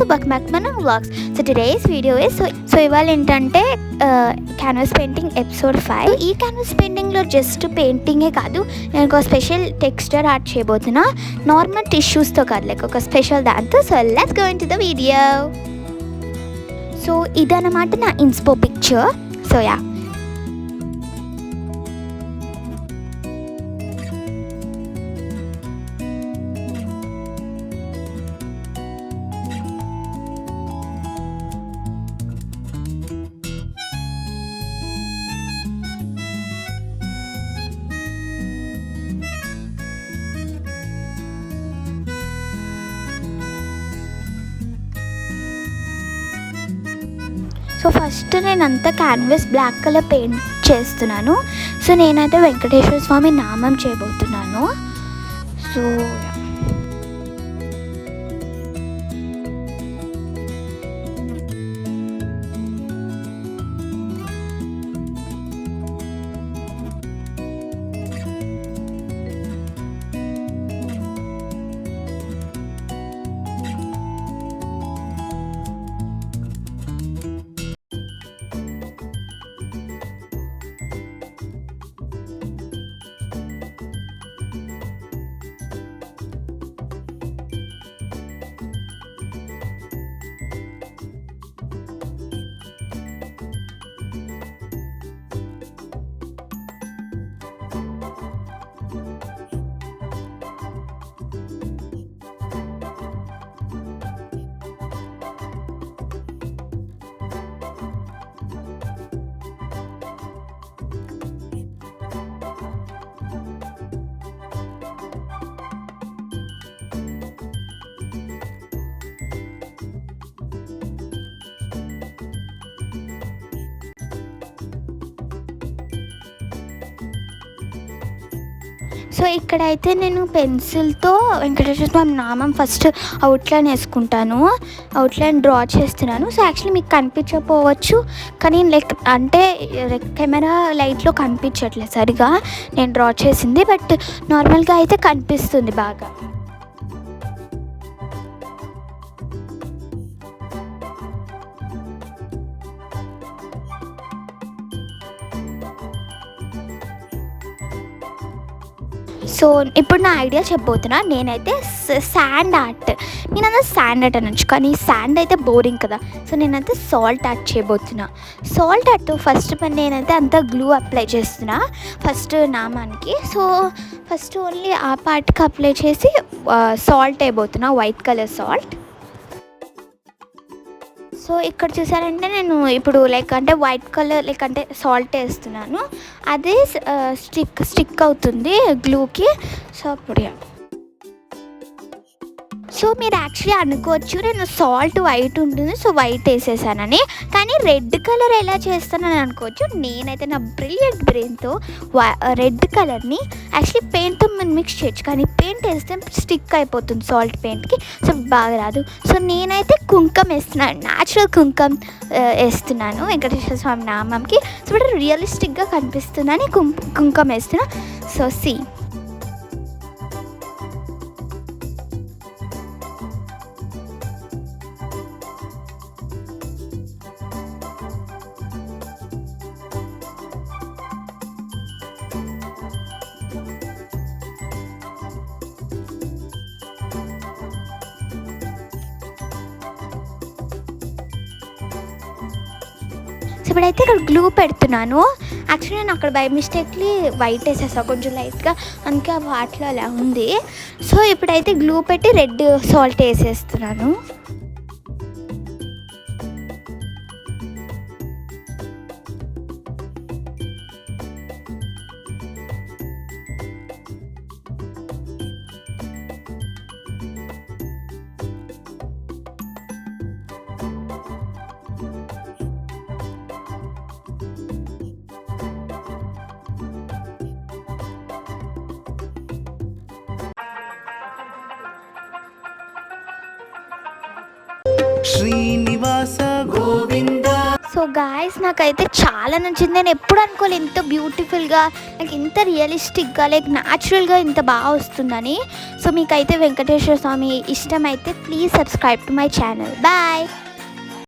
Bakmakmana Vlogs. So today's video is so ఇవాళ ఏంటంటే canvas painting episode 5. ఈ canvas పెయింటింగ్లో జస్ట్ పెయింటింగే కాదు, నేను ఒక స్పెషల్ టెక్స్చర్ ఆర్ట్ చేయబోతున్నా. నార్మల్ టిష్యూస్తో కాదు, లైక్ ఒక స్పెషల్ దాంతో. So let's go into the video. So ఇదన్నమాట నా inspo picture. So yeah, so first నేనంతా క్యాన్వాస్ బ్లాక్ కలర్ పెయింట్ చేస్తున్నాను. సో నేనైతే వెంకటేశ్వర స్వామి నామం చేయబోతున్నాను. సో సో ఇక్కడైతే నేను పెన్సిల్తో వెంకటేశ్వర స్వామి నామం ఫస్ట్ అవుట్లైన్ వేసుకుంటాను, అవుట్లైన్ డ్రా చేస్తున్నాను. సో యాక్చువల్లీ మీకు కనిపించకపోవచ్చు, కానీ లైక్ అంటే కెమెరా లైట్లో కనిపించట్లేదు సరిగా నేను డ్రా చేసింది, బట్ నార్మల్గా అయితే కనిపిస్తుంది బాగా. సో ఇప్పుడు నా ఐడియా చెప్పబోతున్నా. నేనైతే శాండ్ ఆర్ట్, నేనంతా శాండ్ ఆర్ట్ అనొచ్చు, కానీ శాండ్ అయితే బోరింగ్ కదా. సో నేనైతే సాల్ట్ ఆర్ట్ చేయబోతున్నా. సాల్ట్ ఆర్ట్ ఫస్ట్ నేనైతే అంతా గ్లూ అప్లై చేస్తున్నా ఫస్ట్ నామానికి. సో ఫస్ట్ ఓన్లీ ఆ పార్ట్కి అప్లై చేసి సాల్ట్ అయిపోతున్నా, వైట్ కలర్ సాల్ట్. సో ఇక్కడ చూసారంటే నేను ఇప్పుడు లైక్ అంటే వైట్ కలర్ లైక్ అంటే సాల్ట్ వేస్తున్నాను, అదే స్టిక్ అవుతుంది గ్లూకి. సో అప్పుడు సో మీరు యాక్చువల్లీ అనుకోవచ్చు నేను సాల్ట్ వైట్ ఉంటుంది సో వైట్ వేసేసానని, కానీ రెడ్ కలర్ ఎలా చేస్తానని అనుకోవచ్చు. నేనైతే నా బ్రిలియంట్ బ్రెయిన్తో రెడ్ కలర్ని యాక్చువల్లీ పెయింట్తో మిక్స్ చేయొచ్చు, కానీ పెయింట్ వేస్తే స్టిక్ అయిపోతుంది సాల్ట్ పెయింట్కి, సో బాగా రాదు. సో నేనైతే కుంకుమ వేస్తున్నాను, న్యాచురల్ కుంకుమ వేస్తున్నాను వెంకటేశ్వర స్వామి నామంకి. సో ఇప్పుడు రియలిస్టిక్గా కనిపిస్తుందని కుంకుమ వేస్తున్నా. సో సి ఇప్పుడైతే ఇక్కడ గ్లూ పెడుతున్నాను. యాక్చువల్లీ నేను అక్కడ బై మిస్టేక్లీ వైట్ వేసేసా కొంచెం లైట్గా, అందుకే ఆ వాటిలో అలా ఉంది. సో ఇప్పుడైతే గ్లూ పెట్టి రెడ్ సాల్ట్ వేసేస్తున్నాను. Srinivasa Govinda. So so guys నాకైతే చాలా నచ్చింది. నేను ఎప్పుడు అనుకోలేదు ఇంత బ్యూటిఫుల్గా, లైక్ ఇంత రియలిస్టిక్గా, లైక్ న్యాచురల్గా ఇంత బాగా వస్తుందని. సో మీకైతే వెంకటేశ్వర స్వామి ఇష్టమైతే please subscribe to my channel. Bye.